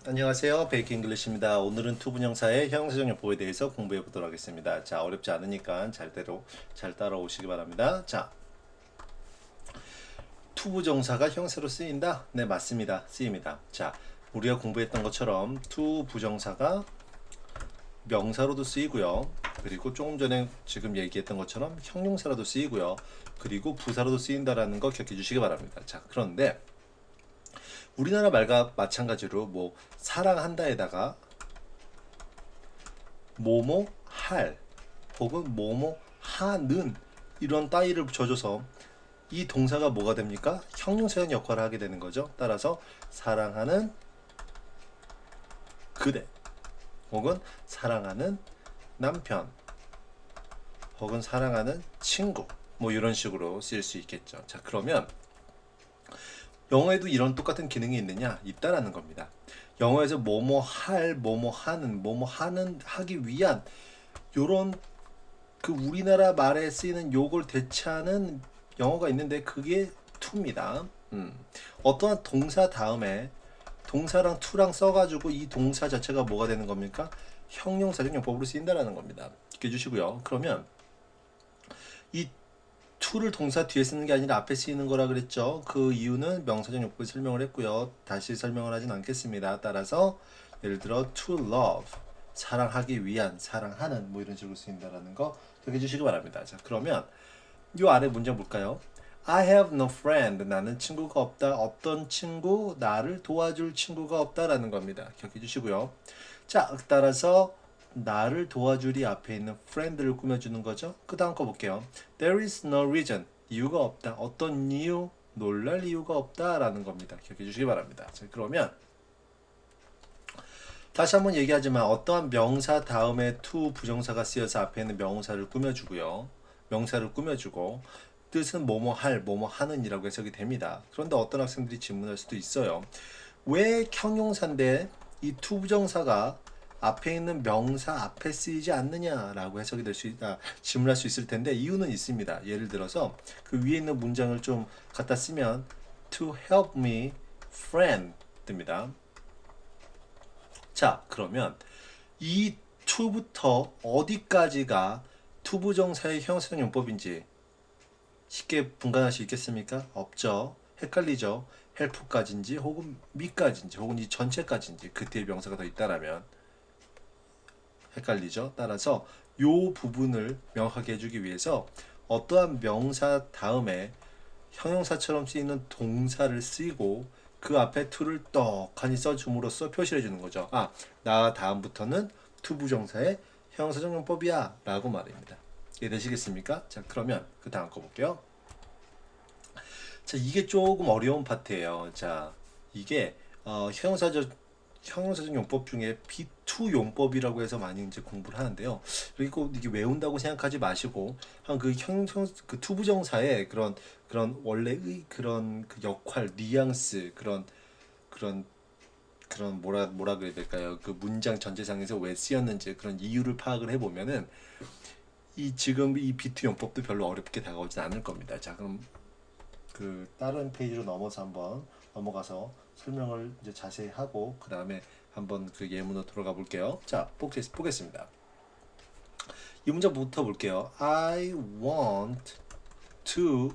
안녕하세요. 베이크 잉글리시입니다. 오늘은 투분형사의 형용사정용법에 대해서 공부해 보도록 하겠습니다. 자, 어렵지 않으니까 잘 따라오시기 바랍니다. 자, 투부정사가 형사로 쓰인다? 네, 맞습니다. 쓰입니다. 자, 우리가 공부했던 것처럼 투부정사가 명사로도 쓰이고요. 그리고 조금 전에 지금 얘기했던 것처럼 형용사로도 쓰이고요. 그리고 부사로도 쓰인다라는 거 기억해 주시기 바랍니다. 자, 그런데 우리나라 말과 마찬가지로 뭐 사랑한다에다가 뭐뭐 할 혹은 뭐뭐 하는 이런 따위를 붙여줘서 이 동사가 뭐가 됩니까? 형용사형 역할을 하게 되는 거죠. 따라서 사랑하는 그대 혹은 사랑하는 남편 혹은 사랑하는 친구 뭐 이런 식으로 쓰일 수 있겠죠. 자, 그러면 영어에도 이런 똑같은 기능이 있느냐? 있다라는 겁니다. 영어에서 뭐뭐 할, 뭐뭐 하는, 뭐뭐 하는 하기 위한 요런 그 우리나라 말에 쓰이는 요걸 대체하는 영어가 있는데 그게 to입니다. 어떠한 동사 다음에 동사랑 to랑 써가지고 이 동사 자체가 뭐가 되는 겁니까? 형용사적 용법으로 쓰인다라는 겁니다. 기억해 주시고요. 그러면 이 to를 동사 뒤에 쓰는 게 아니라 앞에 쓰이는 거라 그랬죠. 그 이유는 명사적 용법을 설명을 했고요. 다시 설명을 하진 않겠습니다. 따라서 예를 들어 to love 사랑하기 위한 사랑하는 뭐 이런 식으로 쓰인다라는 거 기억해 주시기 바랍니다. 자, 그러면 요 아래 문장 볼까요? I have no friend. 나는 친구가 없다. 어떤 친구? 나를 도와줄 친구가 없다라는 겁니다. 기억해 주시고요. 자, 따라서 나를 도와주리 앞에 있는 friend를 꾸며주는 거죠. 그 다음 거 볼게요. There is no reason. 이유가 없다. 어떤 이유? 놀랄 이유가 없다라는 겁니다. 기억해 주시기 바랍니다. 자, 그러면 다시 한번 얘기하지만 어떠한 명사 다음에 to 부정사가 쓰여서 앞에 있는 명사를 꾸며주고요. 명사를 꾸며주고 뜻은 뭐뭐 할, 뭐뭐 하는 이라고 해석이 됩니다. 그런데 어떤 학생들이 질문할 수도 있어요. 왜 형용사인데 이 to 부정사가 앞에 있는 명사 앞에 쓰이지 않느냐라고 해석이 될 수 있다, 질문할 수 있을 텐데 이유는 있습니다. 예를 들어서 그 위에 있는 문장을 좀 갖다 쓰면 to help me friend 듭니다. 자, 그러면 이 to부터 어디까지가 투부정사의 형용사적 용법인지 쉽게 분간할 수 있겠습니까? 없죠. 헷갈리죠. help까지인지 혹은 me까지인지 혹은 이 전체까지인지 그 뒤에 명사가 더 있다라면 헷갈리죠. 따라서 요 부분을 명확하게 해주기 위해서 어떠한 명사 다음에 형용사처럼 쓰이는 동사를 쓰고 그 앞에 to를 떡하니 써줌으로써 표시를 해주는 거죠. 아, 나 다음부터는 투부정사의 형용사적 용법이야 라고 말입니다. 이해되시겠습니까? 자, 그러면 그 다음 거 볼게요. 자, 이게 조금 어려운 파트예요. 자, 이게 형용사적 용법 중에 B2 용법이라고 해서 많이 이제 공부를 하는데요. 그리고 이게 외운다고 생각하지 마시고 한 그 투부정사의 그런 원래의 그런 그 역할, 뉘앙스 그런 뭐라 그래야 될까요? 그 문장 전체상에서 왜 쓰였는지 그런 이유를 파악을 해보면은 이 지금 이 B2 용법도 별로 어렵게 다가오진 않을 겁니다. 자, 그럼 그 다른 페이지로 넘어가서 설명을 이제 자세히 하고 그 다음에 한번 그 예문으로 들어가 볼게요. 자, 보겠습니다. 이 문장부터 볼게요. I want to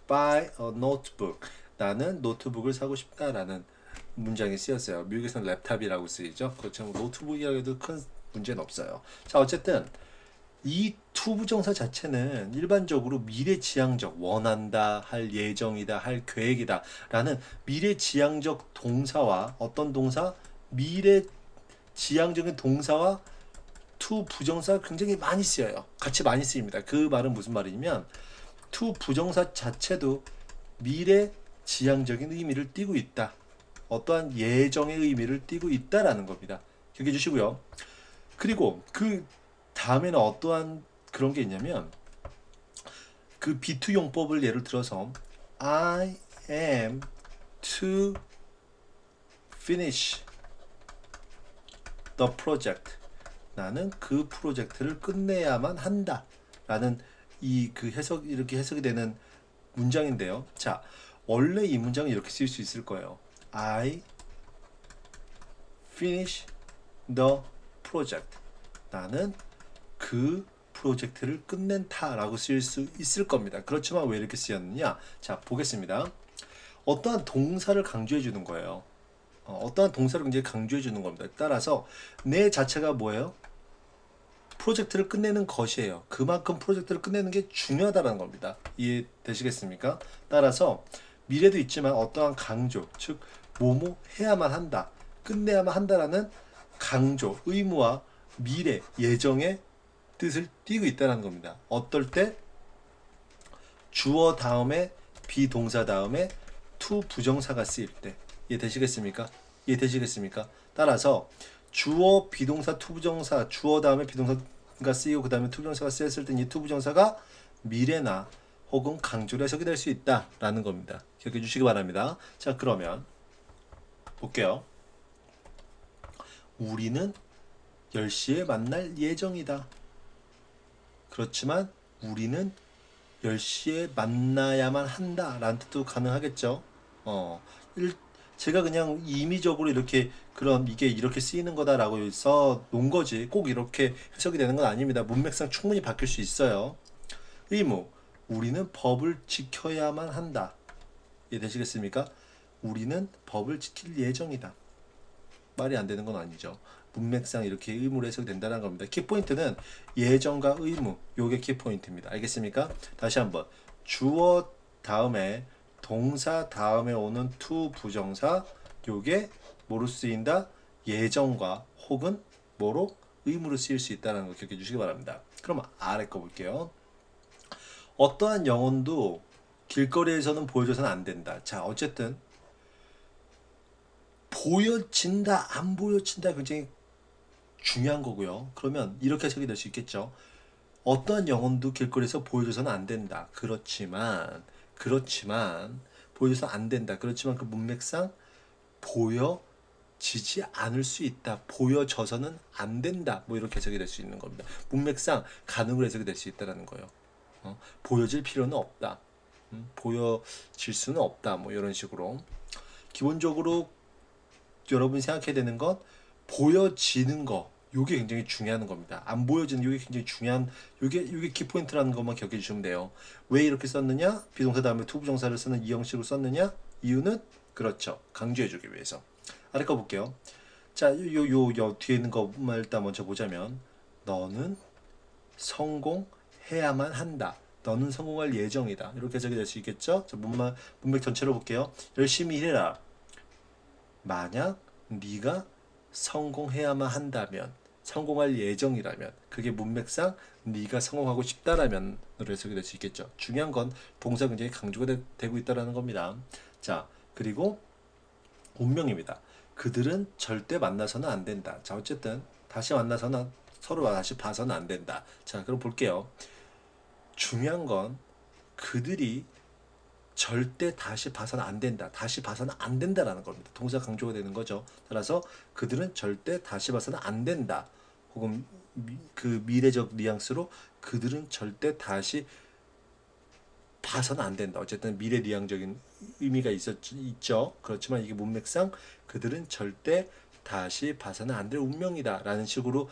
buy a notebook. 나는 노트북을 사고 싶다라는 문장이 쓰였어요. 미국에서는 랩탑이라고 쓰이죠. 그렇죠. 노트북이라고 해도 큰 문제는 없어요. 자, 어쨌든 이 투부정사 자체는 일반적으로 미래지향적, 원한다, 할 예정이다, 할 계획이다 라는 미래지향적 동사와 어떤 동사? 미래지향적인 동사와 투부정사가 굉장히 많이 쓰여요. 같이 많이 쓰입니다. 그 말은 무슨 말이냐면 투부정사 자체도 미래지향적인 의미를 띠고 있다. 어떠한 예정의 의미를 띠고 있다라는 겁니다. 기억해 주시고요. 그리고 그 다음에는 어떠한 그런 게 있냐면 그 B2 용법을 예를 들어서 I am to finish the project. 나는 그 프로젝트를 끝내야만 한다. 라는 이 그 해석 이렇게 해석이 되는 문장인데요. 자, 원래 이 문장은 이렇게 쓸 수 있을 거예요. I finish the project. 나는 그 프로젝트를 끝낸다 라고 쓰일 수 있을 겁니다. 그렇지만 왜 이렇게 쓰였느냐? 자, 보겠습니다. 어떠한 동사를 강조해 주는 거예요. 어떠한 동사를 굉장히 강조해 주는 겁니다. 따라서 내 자체가 뭐예요? 프로젝트를 끝내는 것이에요. 그만큼 프로젝트를 끝내는 게 중요하다는 겁니다. 이해되시겠습니까? 따라서 미래도 있지만 어떠한 강조, 즉 뭐뭐 해야만 한다, 끝내야만 한다라는 강조, 의무와 미래, 예정의 뜻을 띠고 있다는 겁니다. 어떨 때? 주어 다음에 비동사 다음에 to 부정사가 쓰일 때. 이해되시겠습니까? 이해되시겠습니까? 따라서 주어 비동사 to 부정사, 주어 다음에 비동사가 쓰이고 그 다음에 to 부정사가 쓰였을 때 이 to 부정사가 미래나 혹은 강조로 해석이 될 수 있다라는 겁니다. 기억해 주시기 바랍니다. 자, 그러면 볼게요. 우리는 10시에 만날 예정이다. 그렇지만 우리는 10시에 만나야만 한다 라는 뜻도 가능하겠죠. 제가 그냥 임의적으로 이렇게 그럼 이게 이렇게 쓰이는 거다라고 써 놓은 거지 꼭 이렇게 해석이 되는 건 아닙니다. 문맥상 충분히 바뀔 수 있어요. 의무, 우리는 법을 지켜야만 한다. 이해되시겠습니까? 우리는 법을 지킬 예정이다. 말이 안 되는 건 아니죠. 문맥상 이렇게 의무로 해석이 된다는 겁니다. 키포인트는 예정과 의무, 요게 키포인트입니다. 알겠습니까? 다시 한번 주어 다음에 동사 다음에 오는 to 부정사, 요게 뭐로 쓰인다? 예정과 혹은 뭐로? 의무로 쓰일 수 있다는 거 기억해 주시기 바랍니다. 그럼 아래 거 볼게요. 어떠한 영혼도 길거리에서는 보여줘서는 안 된다. 자, 어쨌든 보여진다, 안 보여진다 굉장히 중요한 거고요. 그러면 이렇게 해석이 될 수 있겠죠. 어떠한 영혼도 길거리에서 보여줘서는 안 된다. 그렇지만 보여줘서 안 된다. 그렇지만 그 문맥상 보여지지 않을 수 있다. 보여져서는 안 된다. 뭐 이렇게 해석이 될 수 있는 겁니다. 문맥상 가능으로 해석이 될 수 있다는 거예요. 보여질 필요는 없다. 보여질 수는 없다. 뭐 이런 식으로. 기본적으로 여러분이 생각해야 되는 건 보여지는 거, 요게 굉장히 중요한 겁니다. 안 보여지는 요게 굉장히 중요한, 요게 키포인트라는 것만 기억해 주시면 돼요. 왜 이렇게 썼느냐? 비동사 다음에 to 부정사를 쓰는 이 형식으로 썼느냐? 이유는 그렇죠. 강조해 주기 위해서. 아래 거 볼게요. 자, 요 뒤에 있는 거만 일단 먼저 보자면 너는 성공해야만 한다. 너는 성공할 예정이다. 이렇게 해석이 될 수 있겠죠? 자, 문맥 전체로 볼게요. 열심히 일해라. 만약 네가 성공해야만 한다면, 성공할 예정이라면, 그게 문맥상 네가 성공하고 싶다라면 으로 해석이 될 수 있겠죠. 중요한 건 동사 굉장히 강조가 되고 있다는 겁니다. 자, 그리고 운명입니다. 그들은 절대 만나서는 안 된다. 자, 어쨌든 다시 만나서는 서로 다시 봐서는 안 된다. 자, 그럼 볼게요. 중요한 건 그들이 절대 다시 봐서는 안 된다. 다시 봐서는 안 된다라는 겁니다. 동사 강조가 되는 거죠. 따라서 그들은 절대 다시 봐서는 안 된다. 혹은 그 미래적 뉘앙스로 그들은 절대 다시 봐서는 안 된다. 어쨌든 미래 뉘앙적인 의미가 있죠. 그렇지만 이게 문맥상 그들은 절대 다시 봐서는 안 될 운명이다 라는 식으로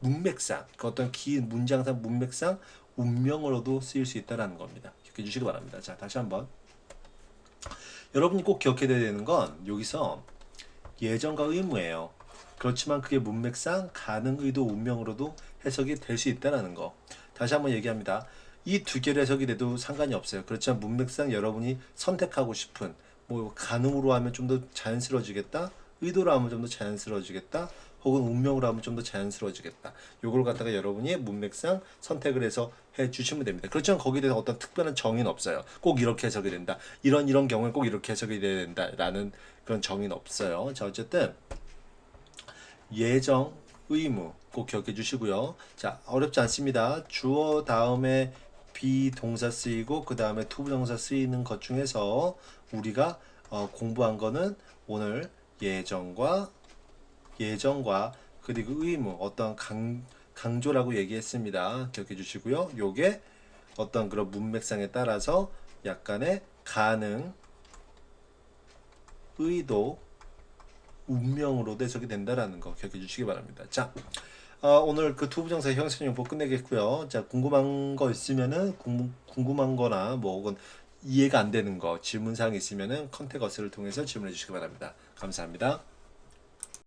문맥상 그 어떤 긴 문장상 문맥상 운명으로도 쓰일 수 있다는 겁니다. 기억해 주시기 바랍니다. 자, 다시 한번 여러분이 꼭 기억해야 되는 건 여기서 예정과 의무예요. 그렇지만 그게 문맥상 가능, 의도, 운명으로도 해석이 될 수 있다는 거. 다시 한번 얘기합니다. 이 두 개를 해석이 돼도 상관이 없어요. 그렇지만 문맥상 여러분이 선택하고 싶은 뭐 가능으로 하면 좀 더 자연스러워지겠다, 의도로 하면 좀 더 자연스러워지겠다, 혹은 운명으로 하면 좀 더 자연스러워지겠다. 요걸 갖다가 여러분이 문맥상 선택을 해서 해 주시면 됩니다. 그렇지만 거기에 대해서 어떤 특별한 정의는 없어요. 꼭 이렇게 해석이 된다. 이런 경우에 꼭 이렇게 해석이 돼야 된다라는 그런 정의는 없어요. 자, 어쨌든 예정, 의무 꼭 기억해 주시고요. 자, 어렵지 않습니다. 주어 다음에 비동사 쓰이고 그 다음에 to 부정사 쓰이는 것 중에서 우리가 공부한 거는 오늘 예정과 그리고 의무 어떤 강조라고 얘기했습니다. 기억해 주시고요. 요게 어떤 그런 문맥상에 따라서 약간의 가능, 의도, 운명으로도 해석이 된다라는 거 기억해 주시기 바랍니다. 자, 오늘 그 투부정사의 형식용법 끝내겠고요. 자, 궁금한 거 있으면은 궁금한 거나 뭐 혹은 이해가 안 되는 거 질문사항 있으면은 컨택 어스를 통해서 질문해 주시기 바랍니다. 감사합니다.